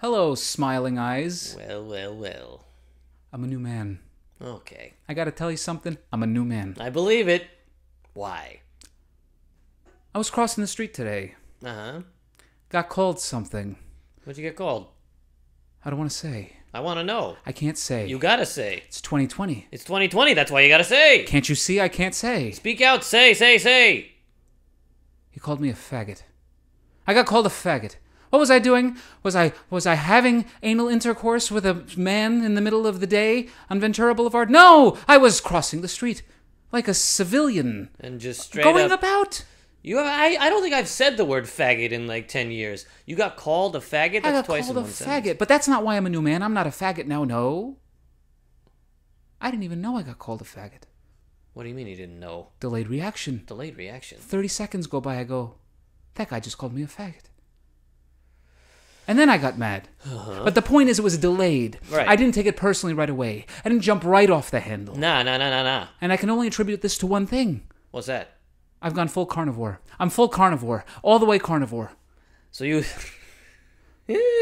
Hello, smiling eyes. Well, well, well. I'm a new man. Okay. I gotta tell you something. I'm a new man. I believe it. Why? I was crossing the street today. Uh-huh. Got called something. What'd you get called? I don't want to say. I want to know. I can't say. You gotta say. It's 2020. It's 2020, that's why you gotta say. Can't you see? I can't say. Speak out, say. He called me a faggot. I got called a faggot. What was I doing? Was I having anal intercourse with a man in the middle of the day on Ventura Boulevard? No! I was crossing the street like a civilian. And just straight going up. about. I don't think I've said the word faggot in like 10 years. You got called a faggot? I That's got twice called in a one faggot, sentence. but that's not why I'm a new man. I'm not a faggot now, no. I didn't even know I got called a faggot. What do you mean you didn't know? Delayed reaction. Delayed reaction. 30 seconds go by, I go, that guy just called me a faggot. And then I got mad. But the point is it was delayed. Right. I didn't take it personally right away. I didn't jump right off the handle. Nah. And I can only attribute this to one thing. What's that? I've gone full carnivore. I'm full carnivore. All the way carnivore. So you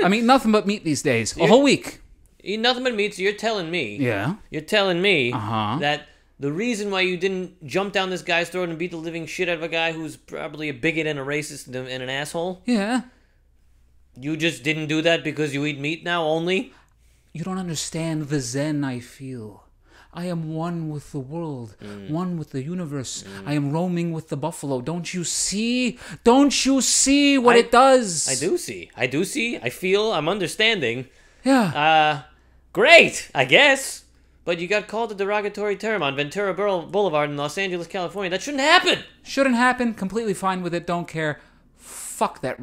I'm eating nothing but meat these days. A whole week. eat nothing but meat, so you're telling me. Yeah. You're telling me Uh-huh. that the reason why you didn't jump down this guy's throat and beat the living shit out of a guy who's probably a bigot and a racist and an asshole, Yeah. you just didn't do that because you eat meat now only? You don't understand the zen I feel. I am one with the world, one with the universe. I am roaming with the buffalo. Don't you see? Don't you see what it does? I do see. I feel. I'm understanding. Yeah. Great, I guess. But you got called a derogatory term on Ventura Boulevard in Los Angeles, California. That shouldn't happen. Shouldn't happen. Completely fine with it. Don't care. Fuck that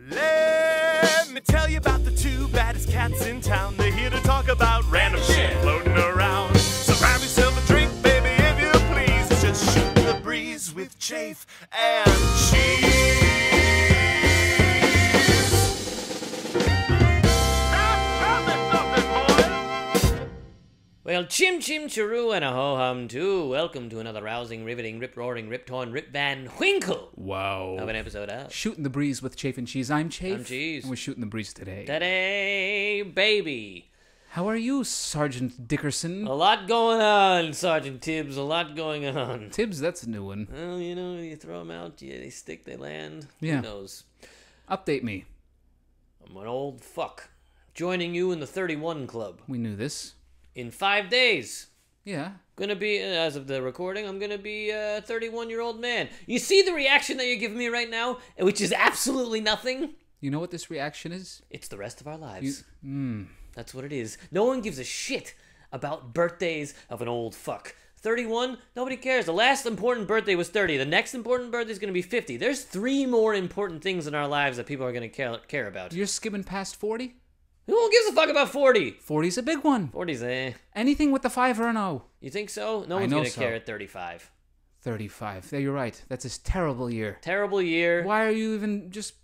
Let me tell you about the two baddest cats in town. They're here to talk about random shit floating around. So grab yourself a drink, baby, if you please. It's just shooting the breeze with Chafe and Ncheese. Well, chim chim chiroo and a ho hum too. Welcome to another rousing, riveting, rip roaring, rip torn, rip van winkle Wow. of an episode of Shooting the breeze with Chafe and Cheese. I'm Chafe. I'm Cheese. And we're shooting the breeze today. Today, baby. How are you, Sergeant Dickerson? A lot going on, Sergeant Tibbs. A lot going on. Tibbs, that's a new one. Well, you know, you throw them out, they stick, they land. Yeah. Who knows? Update me. I'm an old fuck. Joining you in the 31 Club. We knew this. In 5 days. Yeah. Gonna be, as of the recording, I'm gonna be a 31-year-old man. You see the reaction that you're giving me right now, which is absolutely nothing? You know what this reaction is? It's the rest of our lives. Hmm. That's what it is. No one gives a shit about birthdays of an old fuck. 31, nobody cares. The last important birthday was 30. The next important birthday is going to be 50. There's 3 more important things in our lives that people are going to care about. You're skimming past 40? Who gives a fuck about 40? 40's a big one. 40's Anything with the 5 or an O. You think so? No I one's know going to so. care at 35. 35. There, you're right. That's a terrible year. Terrible year. Why are you even just...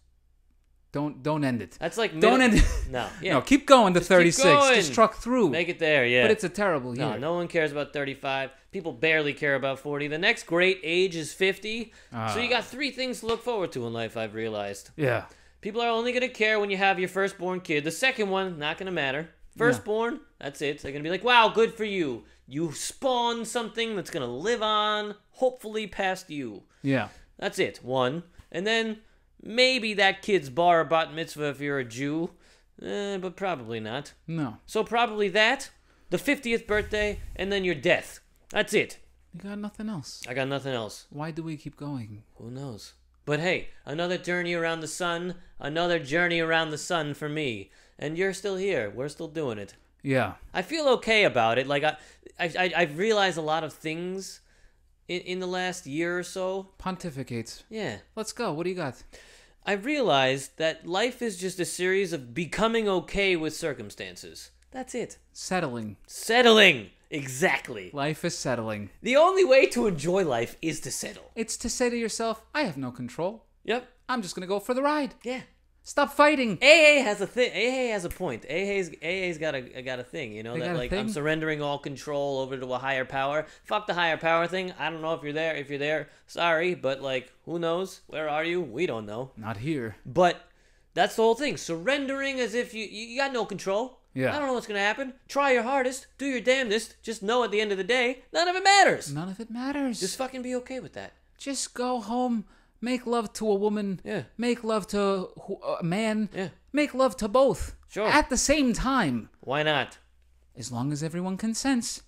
Don't end it. That's like... Don't end it. No, yeah. No, keep going to Just keep 36. going. Just truck through. Make it there, yeah. But it's a terrible year. No one cares about 35. People barely care about 40. The next great age is 50. So you got 3 things to look forward to in life, I've realized. Yeah. People are only going to care when you have your firstborn kid. The second one, not going to matter. Firstborn, that's it. They're going to be like, wow, good for you. You spawned something that's going to live on, hopefully past you. Yeah. That's it, 1. And then maybe that kid's bar or bat mitzvah if you're a Jew. But probably not. No. So probably that, the 50th birthday, and then your death. That's it. You got nothing else. I got nothing else. Why do we keep going? Who knows? But hey, another journey around the sun. Another journey around the sun for me. And you're still here. We're still doing it. Yeah. I feel okay about it. Like, I've realized a lot of things in the last year or so. Pontificates. Yeah. Let's go. What do you got? I've realized that life is just a series of becoming okay with circumstances. That's it. Settling. Settling. Exactly. Life is settling. The only way to enjoy life is to settle. It's to say to yourself, I have no control. Yep. I'm just going to go for the ride. Yeah. Stop fighting. AA has a thing. AA has a point. AA's got a thing, you know, They that got a like thing? I'm surrendering all control over to a higher power. Fuck the higher power thing. I don't know if you're there. If you're there, sorry, but like, who knows? Where are you? We don't know. Not here. But That's the whole thing. Surrendering as if you got no control. Yeah. I don't know what's going to happen. Try your hardest. Do your damnedest. Just know at the end of the day, none of it matters. None of it matters. Just fucking be okay with that. Just go home, make love to a woman, Yeah. make love to a man, Yeah. make love to both. Sure. At the same time. Why not? As long as everyone consents,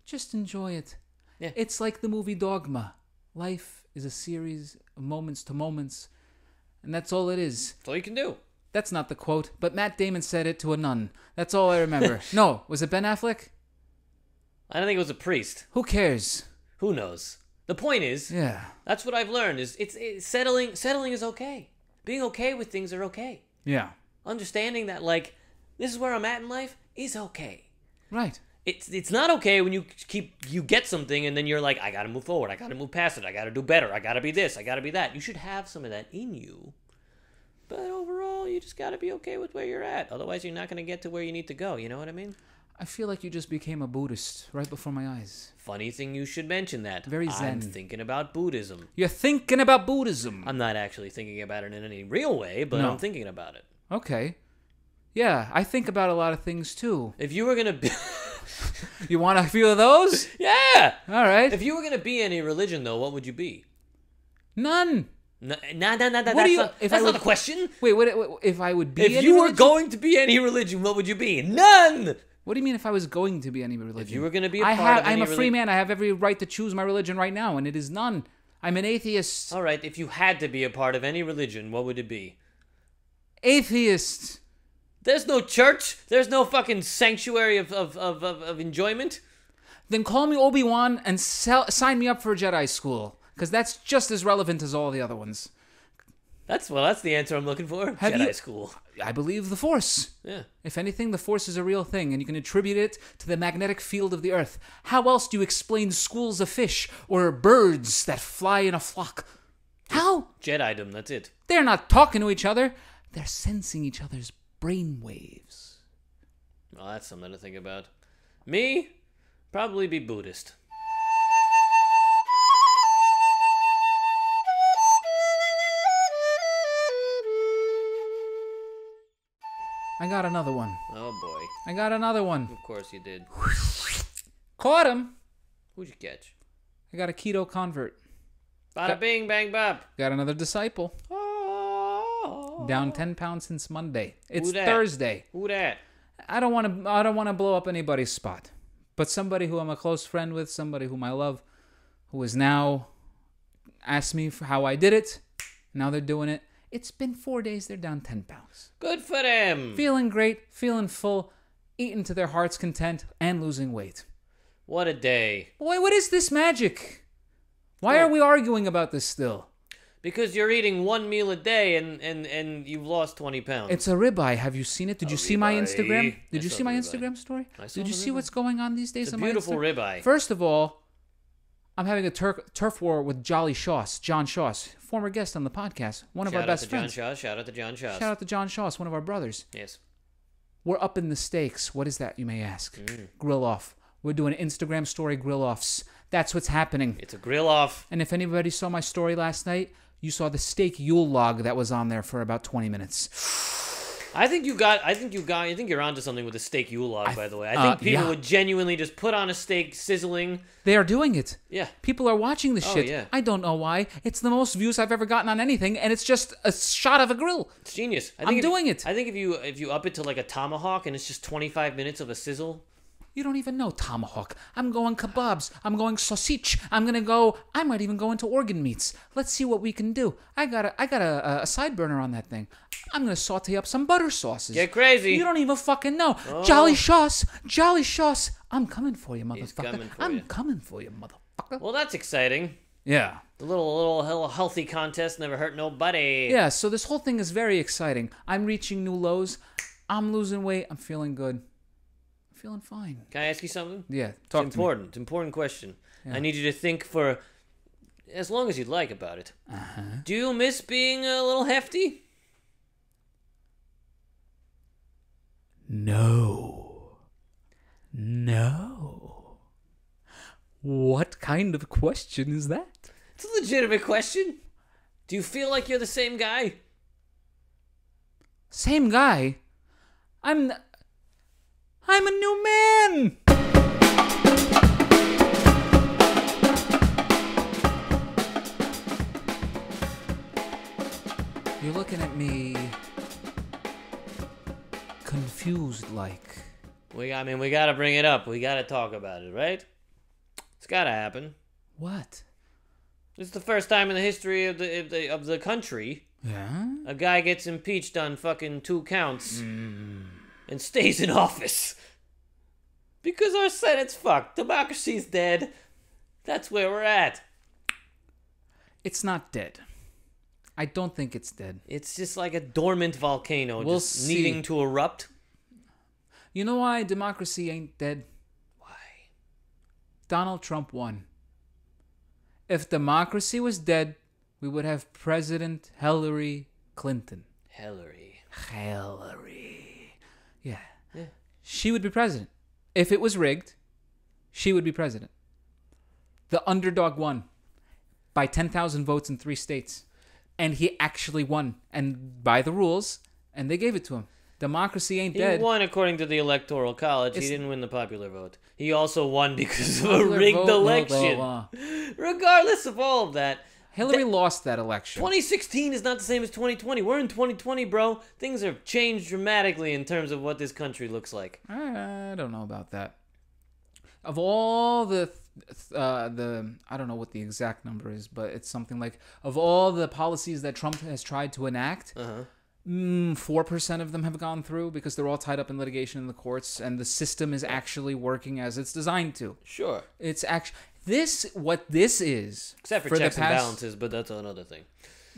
just enjoy it. Yeah. It's like the movie Dogma. Life is a series of moments to moments, and that's all it is. That's all you can do. That's not the quote, but Matt Damon said it to a nun. That's all I remember. No, was it Ben Affleck? I don't think it was a priest. Who cares? Who knows? The point is, Yeah. that's what I've learned is it's settling is okay. Being okay with things are okay. Yeah. Understanding that like this is where I'm at in life is okay. Right. It's not okay when you get something and then you're like, I gotta move forward, I gotta move past it, I gotta do better, I gotta be this, I gotta be that. You should have some of that in you. But overall, you just gotta be okay with where you're at. Otherwise, you're not gonna get to where you need to go. You know what I mean? I feel like you just became a Buddhist right before my eyes. Funny thing you should mention that. Very I'm zen. thinking about Buddhism. You're thinking about Buddhism. I'm not actually thinking about it in any real way, but No. I'm thinking about it. Okay. Yeah, I think about a lot of things too. If you were gonna be... You want a few of those? Yeah! All right. If you were gonna be any religion, though, what would you be? None. No, What do that's you- not, if that's I not would- the question. Wait, what if I would be If any you were religion? going to be any religion, what would you be? None! What do you mean if I was going to be any religion? If you were gonna be a part of I'm any a free man. I have every right to choose my religion right now, and it is none. I'm an atheist. All right, if you had to be a part of any religion, what would it be? Atheist. There's no church. There's no fucking sanctuary of enjoyment. Then call me Obi-Wan and sign me up for Jedi school, because that's just as relevant as all the other ones. That's the answer I'm looking for. Have Jedi you- school. I believe the Force. Yeah. If anything, the Force is a real thing, and you can attribute it to the magnetic field of the Earth. How else do you explain schools of fish or birds that fly in a flock? How? Jedidom, that's it. They're not talking to each other. They're sensing each other's brain waves. Well, that's something to think about. Me? Probably be Buddhist. I got another one. Oh boy. I got another one. Of course you did. Caught him. Who'd you catch? I got a keto convert. Bada bing bang bop. Got another disciple. Oh. Down 10 pounds since Monday. It's Who dat? Thursday. Who that? I don't want to blow up anybody's spot. But somebody who I'm a close friend with, somebody whom I love, who has now asked me for how I did it. Now they're doing it. It's been 4 days. They're down 10 pounds. Good for them. Feeling great, feeling full, eating to their heart's content, and losing weight. What a day. Boy, what is this magic? Why Well- are we arguing about this still? Because you're eating one meal a day and you've lost 20 pounds. It's a ribeye. Have you seen it? Did you see my ribeye. Instagram? I Did you saw see my the Instagram story? I saw Did you the see ribeye. what's going on these days It's a on my beautiful Instagram? ribeye. First of all, I'm having a turf war with John Shoss, former guest on the podcast, one of our best friends. Shout out to John Shaw. Shout out to John Shoss, one of our brothers. Yes. We're up in the stakes. What is that, you may ask? Mm. Grill off. We're doing Instagram story grill offs. That's what's happening. It's a grill off. And if anybody saw my story last night, you saw the steak Yule log that was on there for about 20 minutes. I think you're onto something with the steak Yule log, by the way. I think people yeah. would genuinely just put on a steak sizzling. They are doing it. Yeah. People are watching this Oh, shit. yeah. I don't know why. It's the most views I've ever gotten on anything, and it's just a shot of a grill. It's genius. I'm doing it. I think if you up it to like a tomahawk and it's just 25 minutes of a sizzle. You don't even know tomahawk. I'm going kebabs. I'm going sausage. I might even go into organ meats. Let's see what we can do. I got a side burner on that thing. I'm gonna saute up some butter sauces. Get crazy. You don't even fucking know. Oh. Jolly Shoss. I'm coming for you, motherfucker. coming for I'm you. coming for you, motherfucker. Well, that's exciting. Yeah. A little healthy contest never hurt nobody. Yeah, so this whole thing is very exciting. I'm reaching new lows. I'm losing weight. I'm feeling good. I'm feeling fine. Can I ask you something? Yeah, talk It's to me. important. It's an important question. Yeah. I need you to think for as long as you'd like about it. Uh-huh. Do you miss being a little hefty? No. What kind of question is that? It's a legitimate question. Do you feel like you're the same guy? Same guy? I'm a new man! You're looking at me confused like. We gotta bring it up. We gotta talk about it, right? It's gotta happen. What? This is the first time in the history of the country Yeah? a guy gets impeached on fucking 2 counts and stays in office. Because our Senate's fucked. Democracy's dead. That's where we're at. It's not dead. I don't think it's dead. It's just like a dormant volcano We'll just see. needing to erupt. You know why democracy ain't dead? Why? Donald Trump won. If democracy was dead, we would have President Hillary Clinton. Hillary. Yeah. Yeah. She would be president. If it was rigged, she would be president. The underdog won by 10,000 votes in 3 states. And he actually won. And by the rules, and they gave it to him. Democracy ain't dead. He won according to the Electoral College. He didn't win the popular vote. He also won because of a Popular rigged vote, election. blah, blah, blah. Regardless of all of that, Hillary lost that election. 2016 is not the same as 2020. We're in 2020, bro. Things have changed dramatically in terms of what this country looks like. I don't know about that. Of all the I don't know what the exact number is, but it's something like of all the policies that Trump has tried to enact, 4% of them have gone through because they're all tied up in litigation in the courts, and the system is actually working as it's designed to. Sure. It's actually what this is. Except for checks and balances, but that's another thing.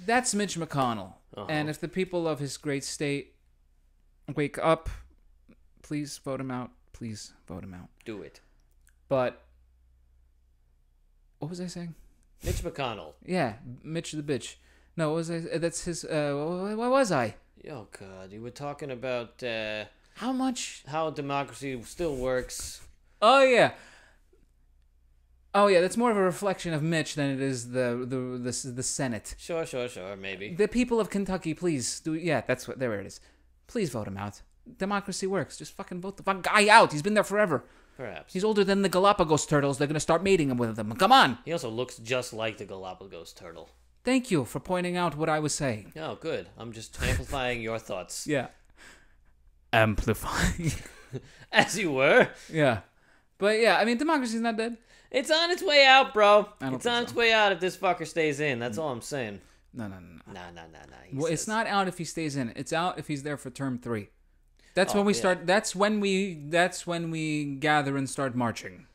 That's Mitch McConnell. And if the people of his great state wake up, please vote him out. Please vote him out. Do it. But what was I saying? Mitch McConnell. Yeah, Mitch the bitch. No, what was I? That's his. What was I? Oh God, you were talking about How much? how democracy still works. Oh yeah. Oh yeah, that's more of a reflection of Mitch than it is the Senate. Sure, maybe. The people of Kentucky, please do. Yeah, that's what. There it is. Please vote him out. Democracy works. Just fucking vote the fuck guy out. He's been there forever. Perhaps. He's older than the Galapagos turtles. They're gonna start mating him with them. Come on. He also looks just like the Galapagos turtle. Thank you for pointing out what I was saying. Oh, good. I'm just amplifying your thoughts. Yeah. Amplifying. As you were. Yeah. But yeah, I mean, democracy's not dead. It's on its way out, bro. I don't It's think on so. its way out if this fucker stays in. That's all I'm saying. No. Nah. Well, it's not out if he stays in. It's out if he's there for term 3. That's Oh, when we yeah. start. That's when we gather and start marching.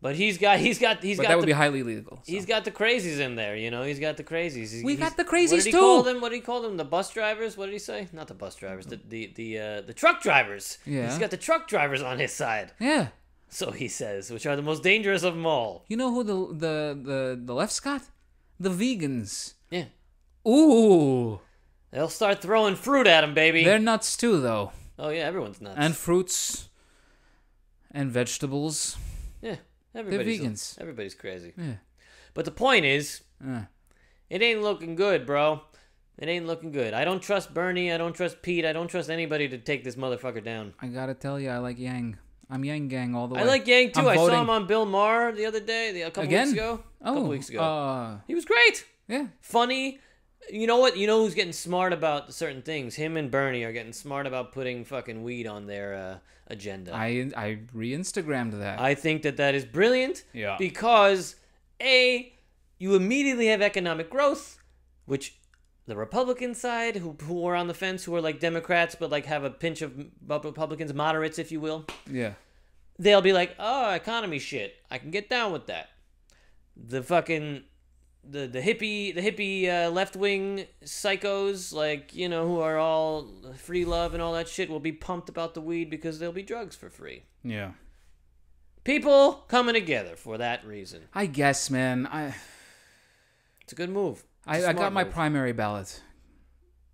But he's got But that would be highly illegal. So. He's got the crazies in there, you know. He's got the crazies. We He's- got the crazies what did he too. Call them? What did he call them? The bus drivers? What did he say? Not the bus drivers. The truck drivers. Yeah. He's got the truck drivers on his side. Yeah. So he says, which are the most dangerous of them all. You know who the left's got? The vegans. Yeah. Ooh. They'll start throwing fruit at him, baby. They're nuts too, though. Oh yeah, everyone's nuts. And fruits. And vegetables. yeah, everybody's vegans. Everybody's crazy. Yeah. But the point is, Uh, it ain't looking good, bro. It ain't looking good. I don't trust Bernie. I don't trust Pete. I don't trust anybody to take this motherfucker down. I gotta tell you, I like Yang. I'm Yang Gang all the way. I like Yang too. I'm I saw voting. him on Bill Maher the other day, a couple Again? weeks ago. A couple weeks ago. He was great. Yeah. Funny. You know what? You know who's getting smart about certain things? Him and Bernie are getting smart about putting fucking weed on their agenda. I re-Instagrammed that. I think that is brilliant. Yeah. Because, A, you immediately have economic growth, which the Republican side, who are on the fence, who are like Democrats, but like have a pinch of Republicans, moderates, if you will, yeah. they'll be like, oh, economy shit. I can get down with that. The fucking... The hippie left-wing psychos, like, you know, who are all free love and all that shit, will be pumped about the weed because there'll be drugs for free. Yeah. People coming together for that reason. I guess, man. It's a good move. I It's a got smart my move. primary ballot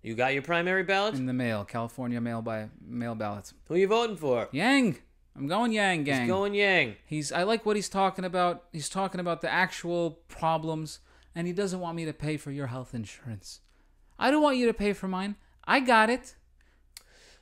You got your primary ballot? in the mail. California mail ballot. Who you voting for? Yang. I'm going Yang Gang. He's going Yang. I like what he's talking about. He's talking about the actual problems, and he doesn't want me to pay for your health insurance. I don't want you to pay for mine. I got it.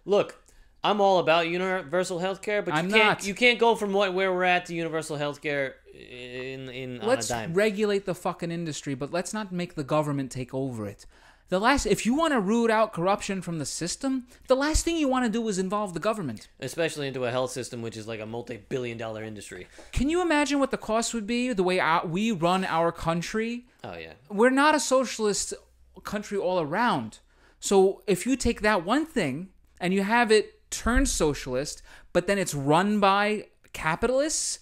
Look, I'm all about universal healthcare, but you can't go from where we're at to universal healthcare on Let's a dime. regulate the fucking industry, but let's not make the government take over it. If you want to root out corruption from the system, the last thing you want to do is involve the government. Especially into a health system, which is like a multi-billion-dollar industry. Can you imagine what the cost would be, the way we run our country? Oh, yeah. We're not a socialist country all around. So if you take that one thing and you have it turn socialist, but then it's run by capitalists,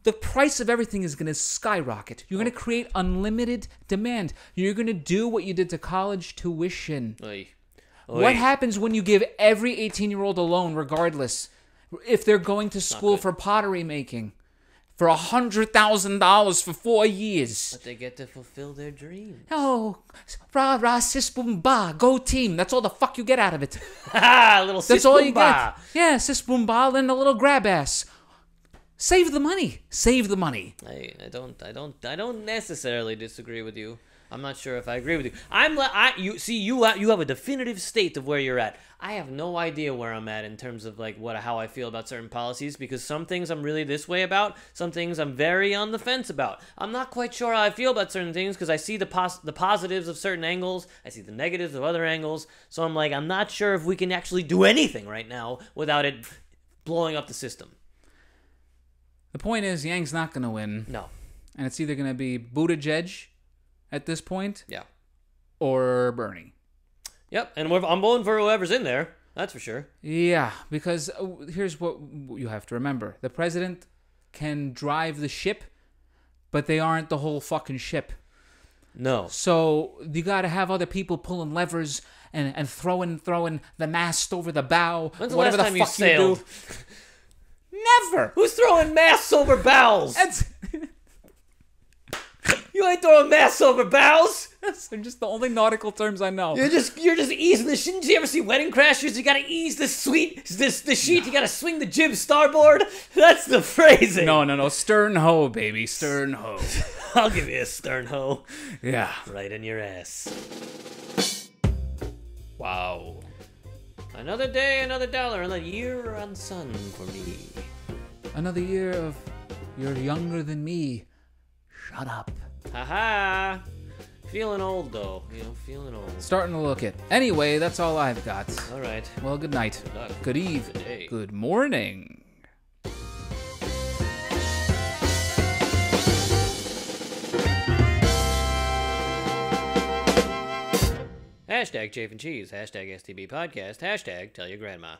the price of everything is going to skyrocket. You're going to create unlimited demand. You're going to do what you did to college tuition. Oy. What happens when you give every 18-year-old a loan, regardless, if they're going to school for pottery making, for $100,000 for 4 years? But they get to fulfill their dreams. Oh, rah rah sis boom ba, go team. That's all the fuck you get out of it. Ha! Little sis That's all you boomba. get. Yeah, sis boom ba and a little grab ass. Save the money. Save the money. I don't necessarily disagree with you. I'm not sure if I agree with you. You have a definitive state of where you're at. I have no idea where I'm at in terms of like how I feel about certain policies, because some things I'm really this way about, some things I'm very on the fence about. I'm not quite sure how I feel about certain things because I see the positives of certain angles, I see the negatives of other angles. So I'm like, I'm not sure if we can actually do anything right now without it blowing up the system. The point is, Yang's not going to win. No. And it's either going to be Buttigieg at this point, Yeah. or Bernie. Yep, and I'm voting for whoever's in there. That's for sure. Yeah, because here's what you have to remember. The president can drive the ship, but they aren't the whole fucking ship. No. So you got to have other people pulling levers and throwing the mast over the bow. When's the whatever last time the you fuck sailed? do. Never. Who's throwing masts over bows? That's You ain't throwing masts over bows. they're just the only nautical terms I know. You're just easing the shit. Did you ever see Wedding Crashers? You gotta ease the sheet. You gotta swing the jib starboard. That's the phrasing. No. Stern ho, baby. Stern ho. I'll give you a stern hoe. Yeah. Right in your ass. Wow. Another day, another dollar, another year on sun for me. Another year of you're younger than me. Shut up. Haha. Feeling old though. Feeling old. Starting to look it. Anyway, that's all I've got. All right. Well, good night. Good luck. Good eve. Good day. Good morning. Hashtag Chafe and Cheese. Hashtag STB Podcast. Hashtag Tell Your Grandma.